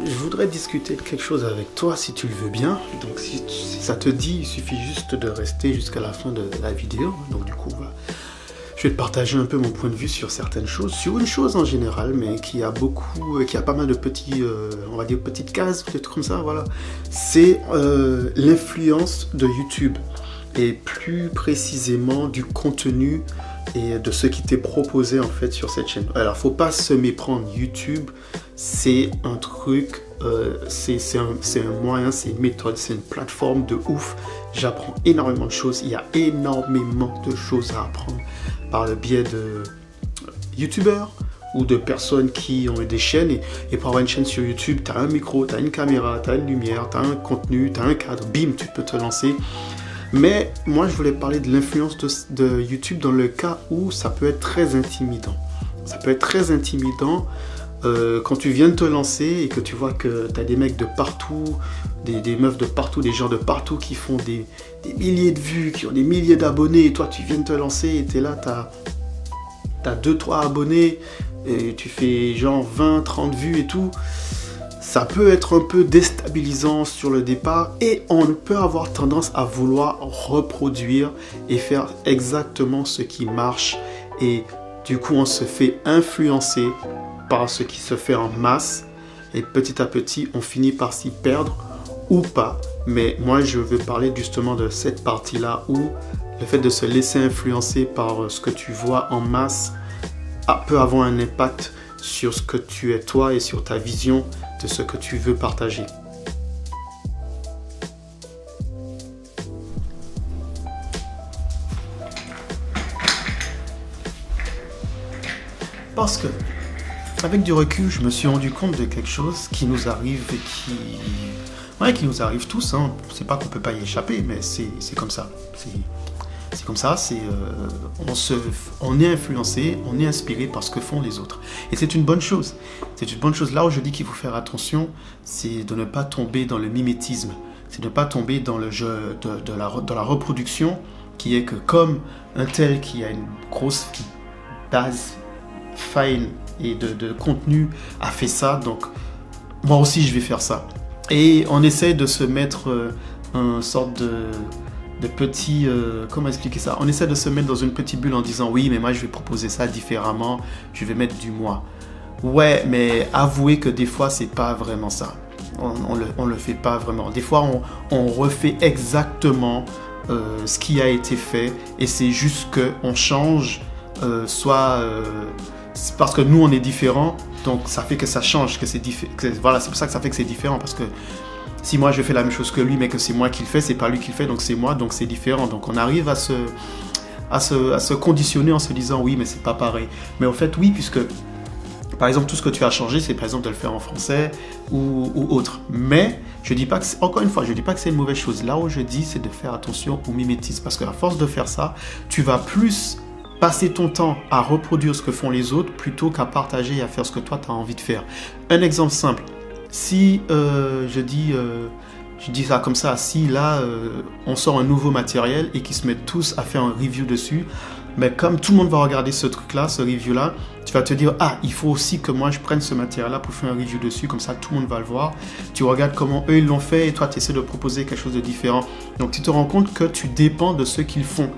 je voudrais discuter de quelque chose avec toi si tu le veux bien. Donc si ça te dit, il suffit juste de rester jusqu'à la fin de la vidéo. Donc du coup, je vais te partager un peu mon point de vue sur certaines choses, sur une chose en général, mais qui a pas mal de petits, on va dire petites cases, peut-être comme ça, voilà. C'est l'influence de YouTube, et plus précisément du contenu et de ce qui t'est proposé en fait sur cette chaîne. Alors faut pas se méprendre, YouTube c'est un truc, c'est un moyen, c'est une méthode, c'est une plateforme de ouf. J'apprends énormément de choses, il y a énormément de choses à apprendre par le biais de youtubeurs ou de personnes qui ont des chaînes. Et pour avoir une chaîne sur YouTube, tu as un micro, tu as une caméra, tu as une lumière, tu as un contenu, tu as un cadre, bim, tu peux te lancer. Mais moi, je voulais parler de l'influence de YouTube dans le cas où ça peut être très intimidant. Ça peut être très intimidant quand tu viens de te lancer et que tu vois que tu as des mecs de partout, des meufs de partout, des gens de partout qui font des milliers de vues, qui ont des milliers d'abonnés. Et toi, tu viens de te lancer et tu es là, tu as 2-3 abonnés et tu fais genre 20-30 vues et tout. Ça peut être un peu déstabilisant sur le départ et on peut avoir tendance à vouloir reproduire et faire exactement ce qui marche. Et du coup, on se fait influencer par ce qui se fait en masse et petit à petit, on finit par s'y perdre ou pas. Mais moi, je veux parler justement de cette partie-là où le fait de se laisser influencer par ce que tu vois en masse peut avoir un impact sur ce que tu es toi et sur ta vision de ce que tu veux partager. Parce que, avec du recul, je me suis rendu compte de quelque chose qui nous arrive et qui nous arrive tous. Hein. C'est pas qu'on peut pas y échapper, mais c'est comme ça. C'est comme ça, on est influencé, on est inspiré par ce que font les autres. Et c'est une bonne chose. C'est une bonne chose. Là où je dis qu'il faut faire attention, c'est de ne pas tomber dans le mimétisme. C'est de ne pas tomber dans le jeu de la reproduction, qui est que comme un tel qui a une grosse base file et de contenu a fait ça, donc moi aussi je vais faire ça. Et on essaie de se mettre une sorte de petit, comment expliquer ça? On essaie de se mettre dans une petite bulle en disant oui, mais moi je vais proposer ça différemment, je vais mettre du moi. Ouais, mais avouez que des fois c'est pas vraiment ça. On le fait pas vraiment. Des fois on refait exactement ce qui a été fait et c'est juste qu'on change, c'est parce que nous on est différents, donc ça fait que ça change, que c'est différent. Voilà, c'est pour ça que ça fait que c'est différent, parce que si moi je fais la même chose que lui, mais que c'est moi qui le fais, c'est pas lui qui le fait, donc c'est moi, donc c'est différent. Donc on arrive à se conditionner en se disant oui, mais c'est pas pareil. Mais en fait, oui, puisque par exemple, tout ce que tu as changé, c'est par exemple de le faire en français ou autre. Mais je dis pas que, encore une fois, je dis pas que c'est une mauvaise chose. Là où je dis, c'est de faire attention au mimétisme, parce qu'à force de faire ça, tu vas plus passer ton temps à reproduire ce que font les autres plutôt qu'à partager et à faire ce que toi tu as envie de faire. Un exemple simple. Si je dis ça comme ça, si là on sort un nouveau matériel et qu'ils se mettent tous à faire un review dessus, mais comme tout le monde va regarder ce truc-là, ce review-là, tu vas te dire ah, il faut aussi que moi je prenne ce matériel-là pour faire un review dessus, comme ça tout le monde va le voir. Tu regardes comment eux ils l'ont fait et toi tu essaies de proposer quelque chose de différent. Donc tu te rends compte que tu dépends de ce qu'ils font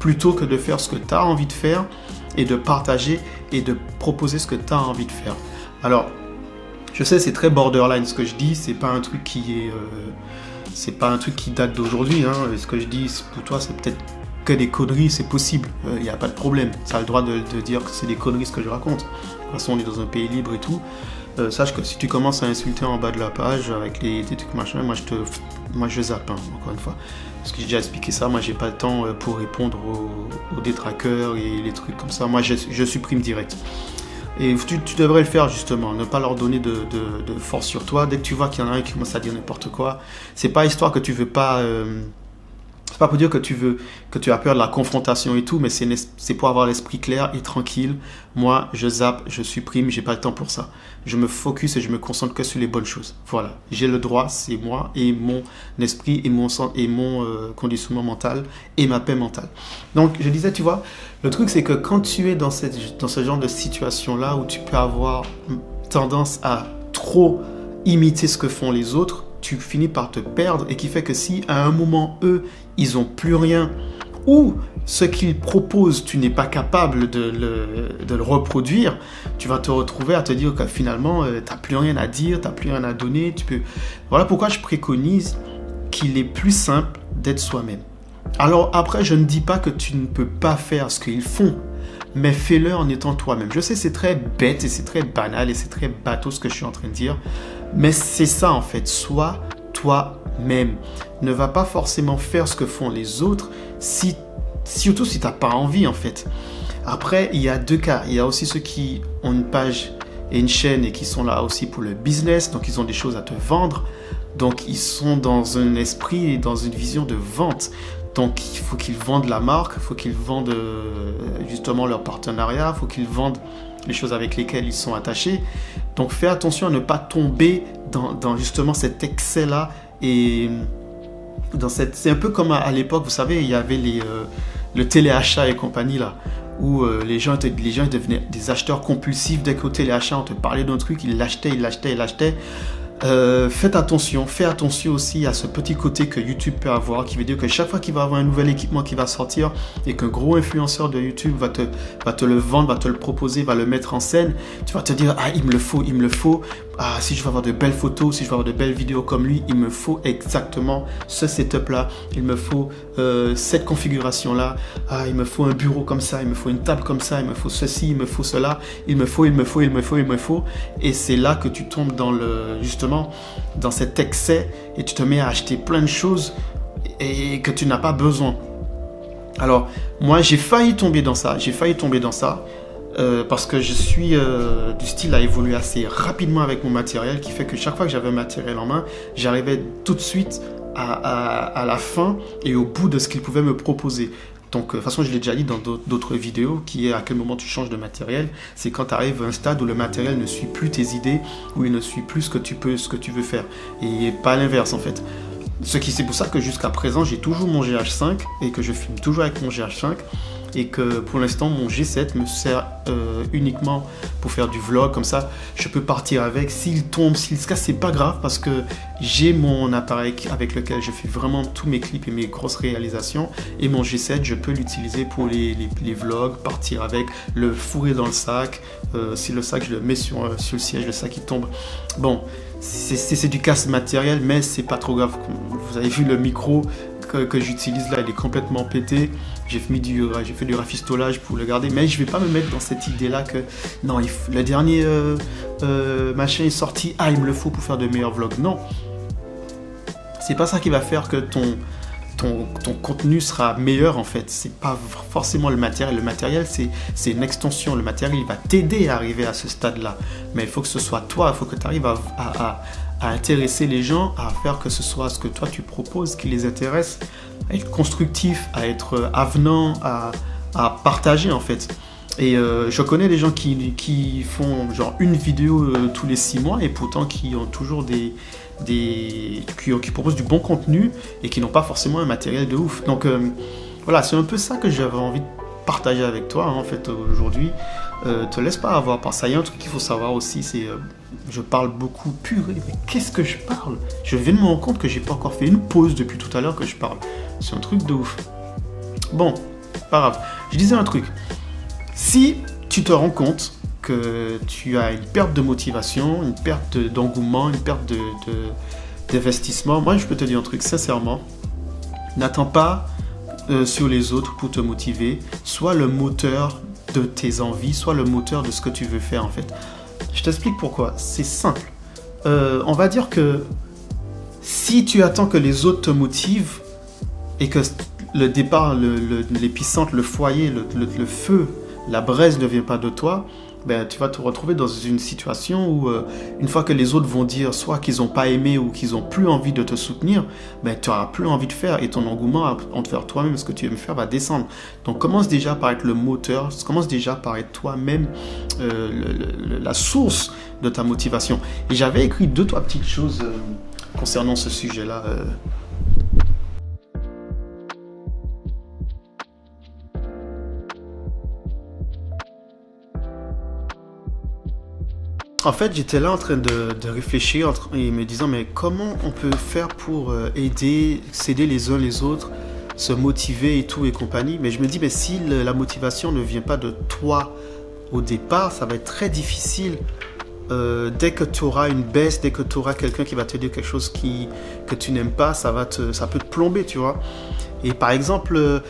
plutôt que de faire ce que tu as envie de faire et de partager et de proposer ce que tu as envie de faire. Alors, je sais, c'est très borderline ce que je dis, c'est pas un truc qui date d'aujourd'hui. Hein. Ce que je dis pour toi, c'est peut-être que des conneries, c'est possible, il n'y a pas de problème. Ça a le droit de dire que c'est des conneries ce que je raconte. De toute façon, on est dans un pays libre et tout. Sache que si tu commences à insulter en bas de la page avec des trucs machin, moi je zappe, hein, encore une fois. Parce que j'ai déjà expliqué ça, moi j'ai pas le temps pour répondre aux détraqueurs et les trucs comme ça. Moi je supprime direct. Et tu devrais le faire justement, ne pas leur donner de force sur toi. Dès que tu vois qu'il y en a un qui commence à dire n'importe quoi, c'est pas histoire que tu veux pas... c'est pas pour dire que tu as peur de la confrontation et tout, mais c'est pour avoir l'esprit clair et tranquille. Moi, je zappe, je supprime, j'ai pas le temps pour ça. Je me focus et je me concentre que sur les bonnes choses. Voilà, j'ai le droit, c'est moi et mon esprit et mon conditionnement mental et ma paix mentale. Donc, je disais, tu vois, le truc c'est que quand tu es dans ce genre de situation-là où tu peux avoir tendance à trop imiter ce que font les autres, tu finis par te perdre et qui fait que si à un moment, eux, ils n'ont plus rien ou ce qu'ils proposent, tu n'es pas capable de le reproduire, tu vas te retrouver à te dire que finalement, tu n'as plus rien à dire, tu n'as plus rien à donner. Voilà pourquoi je préconise qu'il est plus simple d'être soi-même. Alors après, je ne dis pas que tu ne peux pas faire ce qu'ils font, mais fais-le en étant toi-même. Je sais, c'est très bête et c'est très banal et c'est très bateau ce que je suis en train de dire, mais c'est ça en fait, sois toi-même. Ne va pas forcément faire ce que font les autres, surtout si tu n'as pas envie en fait. Après, il y a deux cas. Il y a aussi ceux qui ont une page et une chaîne et qui sont là aussi pour le business, donc ils ont des choses à te vendre. Donc ils sont dans un esprit et dans une vision de vente. Donc il faut qu'ils vendent la marque, il faut qu'ils vendent justement leur partenariat, il faut qu'ils vendent les choses avec lesquelles ils sont attachés. Donc fais attention à ne pas tomber dans justement cet excès-là. Et c'est un peu comme à l'époque, vous savez, il y avait le téléachat et compagnie là, où les gens devenaient des acheteurs compulsifs. Dès qu'au téléachat on te parlait d'un truc, ils l'achetaient. Fais attention aussi à ce petit côté que YouTube peut avoir, qui veut dire que chaque fois qu'il va avoir un nouvel équipement qui va sortir et qu'un gros influenceur de YouTube va te le vendre, va te le proposer, va le mettre en scène, tu vas te dire ah il me le faut, ah si je veux avoir de belles photos, si je veux avoir de belles vidéos comme lui, il me faut exactement ce setup là, il me faut cette configuration là, ah il me faut un bureau comme ça, il me faut une table comme ça, il me faut ceci, il me faut cela, il me faut, et c'est là que tu tombes justement dans cet excès et tu te mets à acheter plein de choses et que tu n'as pas besoin. Alors moi j'ai failli tomber dans ça parce que je suis du style à évoluer assez rapidement avec mon matériel, qui fait que chaque fois que j'avais un matériel en main, j'arrivais tout de suite à la fin et au bout de ce qu'il pouvait me proposer. Donc, de toute façon, je l'ai déjà dit dans d'autres vidéos, qui est à quel moment tu changes de matériel. C'est quand tu arrives à un stade où le matériel ne suit plus tes idées, où il ne suit plus ce que tu veux faire. Et pas l'inverse, en fait. C'est pour ça que jusqu'à présent, j'ai toujours mon GH5 et que je filme toujours avec mon GH5. Et que pour l'instant, mon G7 me sert uniquement pour faire du vlog. Comme ça, je peux partir avec. S'il tombe, s'il se casse, c'est pas grave parce que j'ai mon appareil avec lequel je fais vraiment tous mes clips et mes grosses réalisations. Et mon G7, je peux l'utiliser pour les vlogs, partir avec, le fourrer dans le sac. Si le sac, je le mets sur le siège, le sac il tombe. Bon, c'est du casse matériel, mais c'est pas trop grave. Vous avez vu le micro que j'utilise là, il est complètement pété. J'ai fait du rafistolage pour le garder, mais je vais pas me mettre dans cette idée là que non, le dernier machin est sorti, il me le faut pour faire de meilleurs vlogs. Non, c'est pas ça qui va faire que ton contenu sera meilleur en fait. C'est pas forcément le matériel, c'est une extension. Le matériel il va t'aider à arriver à ce stade là, mais il faut que ce soit toi, il faut que tu arrives à intéresser les gens, à faire que ce soit ce que toi tu proposes qui les intéresse, à être constructif, à être avenant, à partager en fait. Et je connais des gens qui font genre une vidéo tous les 6 mois et pourtant qui ont toujours qui proposent du bon contenu et qui n'ont pas forcément un matériel de ouf. Donc voilà, c'est un peu ça que j'avais envie de partager avec toi en fait aujourd'hui. Te laisse pas avoir par ça. Il y a un truc qu'il faut savoir aussi, c'est je parle beaucoup, purée, mais qu'est-ce que je parle? Je viens de me rendre compte que j'ai pas encore fait une pause depuis tout à l'heure que je parle. C'est un truc de ouf. Bon, pas grave. Je disais un truc. Si tu te rends compte que tu as une perte de motivation, une perte d'engouement, une perte d'investissement, moi je peux te dire un truc sincèrement, n'attends pas sur les autres pour te motiver. Sois le moteur de tes envies, sois le moteur de ce que tu veux faire en fait. Je t'explique pourquoi. C'est simple. On va dire que si tu attends que les autres te motivent et que le départ, l'épicentre, le foyer, le feu, la braise ne vient pas de toi, ben, tu vas te retrouver dans une situation où une fois que les autres vont dire soit qu'ils n'ont pas aimé ou qu'ils n'ont plus envie de te soutenir, ben, tu n'auras plus envie de faire et ton engouement envers toi-même, ce que tu aimes faire, va descendre. Donc commence déjà par être le moteur, commence déjà par être toi-même la source de ta motivation. Et j'avais écrit 2-3 petites choses concernant ce sujet-là. En fait, j'étais là en train de réfléchir et me disant, mais comment on peut faire pour s'aider les uns les autres, se motiver et tout et compagnie. Mais je me dis, mais si la motivation ne vient pas de toi au départ, ça va être très difficile. Dès que tu auras une baisse, dès que tu auras quelqu'un qui va te dire quelque chose que tu n'aimes pas, ça peut te plomber, tu vois. Et par exemple,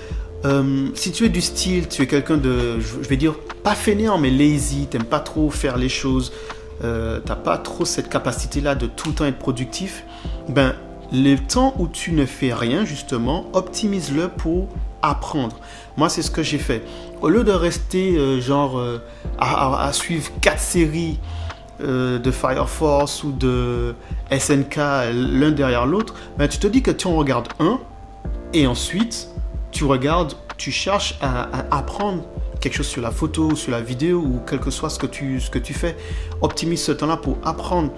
si tu es du style, tu es quelqu'un de, je vais dire, pas fainéant, mais lazy, t'aimes pas trop faire les choses, t'as pas trop cette capacité-là de tout le temps être productif, ben, le temps où tu ne fais rien, justement, optimise-le pour apprendre. Moi, c'est ce que j'ai fait. Au lieu de rester à suivre 4 séries de Fire Force ou de SNK l'un derrière l'autre, ben, tu te dis que tu en regardes un et ensuite tu cherches à apprendre quelque chose sur la photo, sur la vidéo ou quel que soit ce que tu fais. Optimise ce temps-là pour apprendre.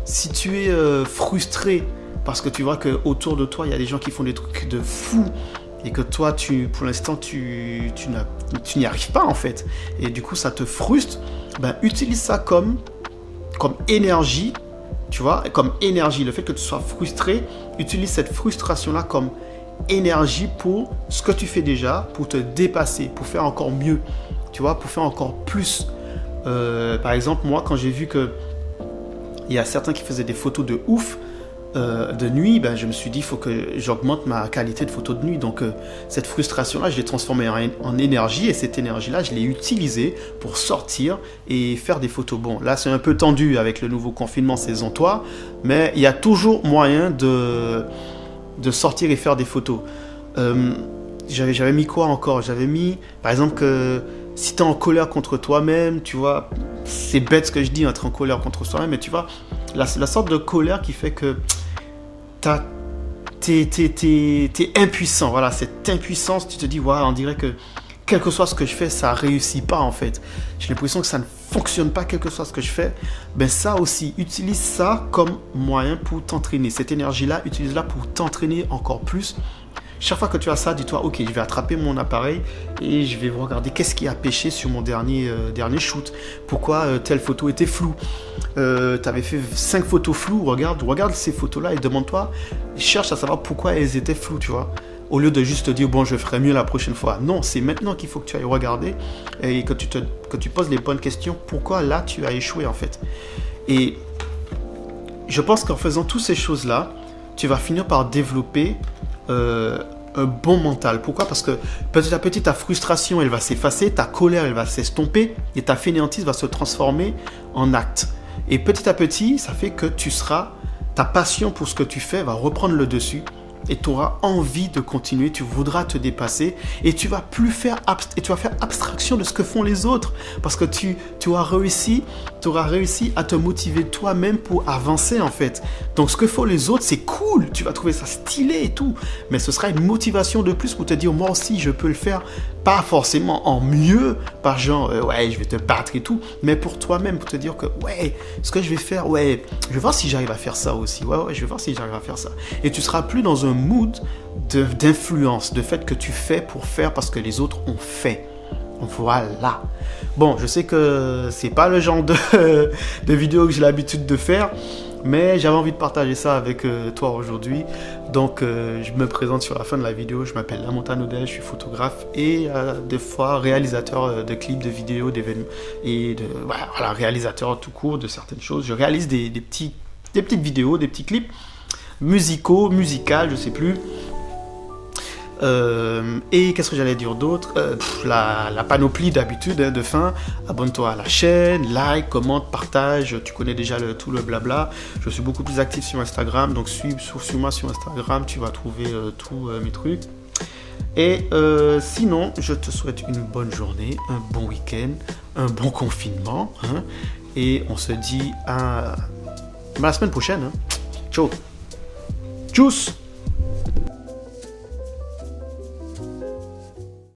Si tu es frustré parce que tu vois qu'autour de toi, il y a des gens qui font des trucs de fou et que toi, pour l'instant, tu n'y arrives pas en fait. Et du coup, ça te frustre. Ben, utilise ça comme énergie, tu vois, comme énergie. Le fait que tu sois frustré, utilise cette frustration-là comme énergie pour ce que tu fais déjà, pour te dépasser, pour faire encore mieux, tu vois, pour faire encore plus. Par exemple, moi, quand j'ai vu que il y a certains qui faisaient des photos de ouf de nuit, ben, je me suis dit, il faut que j'augmente ma qualité de photo de nuit. Donc, cette frustration-là, je l'ai transformée en énergie et cette énergie-là, je l'ai utilisée pour sortir et faire des photos. Bon, là, c'est un peu tendu avec le nouveau confinement saison 3, mais il y a toujours moyen de sortir et faire des photos. J'avais mis quoi encore? J'avais mis, par exemple, que si tu es en colère contre toi-même, tu vois, c'est bête ce que je dis, être en colère contre soi-même, mais tu vois, la sorte de colère qui fait que t'es impuissant. Voilà, cette impuissance, tu te dis, ouais, on dirait que quel que soit ce que je fais, ça réussit pas en fait. J'ai l'impression que ça ne fonctionne pas, quel que soit ce que je fais. Ben ça aussi, utilise ça comme moyen pour t'entraîner. Cette énergie-là, utilise-la pour t'entraîner encore plus. Chaque fois que tu as ça, dis-toi, ok, je vais attraper mon appareil et je vais regarder qu'est-ce qui a pêché sur mon dernier shoot. Pourquoi telle photo était floue. Tu avais fait 5 photos floues, regarde ces photos-là et demande-toi, cherche à savoir pourquoi elles étaient floues, tu vois. Au lieu de juste te dire, bon, je ferai mieux la prochaine fois. Non, c'est maintenant qu'il faut que tu ailles regarder et que tu poses les bonnes questions. Pourquoi là, tu as échoué, en fait. Et je pense qu'en faisant toutes ces choses-là, tu vas finir par développer un bon mental. Pourquoi? Parce que petit à petit, ta frustration, elle va s'effacer, ta colère, elle va s'estomper et ta fainéantise va se transformer en acte. Et petit à petit, ça fait que ta passion pour ce que tu fais va reprendre le dessus et tu auras envie de continuer, tu voudras te dépasser et tu vas faire abstraction de ce que font les autres parce que tu auras réussi à te motiver toi-même pour avancer en fait. Donc ce que font les autres, c'est cool, tu vas trouver ça stylé et tout, mais ce sera une motivation de plus pour te dire moi aussi je peux le faire, pas forcément en mieux, par genre ouais je vais te battre et tout, mais pour toi-même, pour te dire que ouais, ce que je vais faire, ouais, je vais voir si j'arrive à faire ça aussi, ouais, je vais voir si j'arrive à faire ça. Et tu seras plus dans un mood d'influence, de fait que tu fais pour faire parce que les autres ont fait. Voilà. Bon, je sais que c'est pas le genre de vidéo que j'ai l'habitude de faire, mais j'avais envie de partager ça avec toi aujourd'hui. Donc, je me présente sur la fin de la vidéo. Je m'appelle Lamontagne Odel, je suis photographe et des fois réalisateur de clips, de vidéos, d'événements et voilà, réalisateur tout court de certaines choses. Je réalise des petites vidéos, des petits clips musicales, je sais plus. Et qu'est-ce que j'allais dire d'autre? La panoplie d'habitude de fin. Abonne-toi à la chaîne, like, commente, partage. Tu connais déjà tout le blabla. Je suis beaucoup plus actif sur Instagram, donc suis-moi sur Instagram, tu vas trouver tous mes trucs. Et sinon, je te souhaite une bonne journée, un bon week-end, un bon confinement. Hein, et on se dit à la semaine prochaine. Hein. Ciao. Tchuss.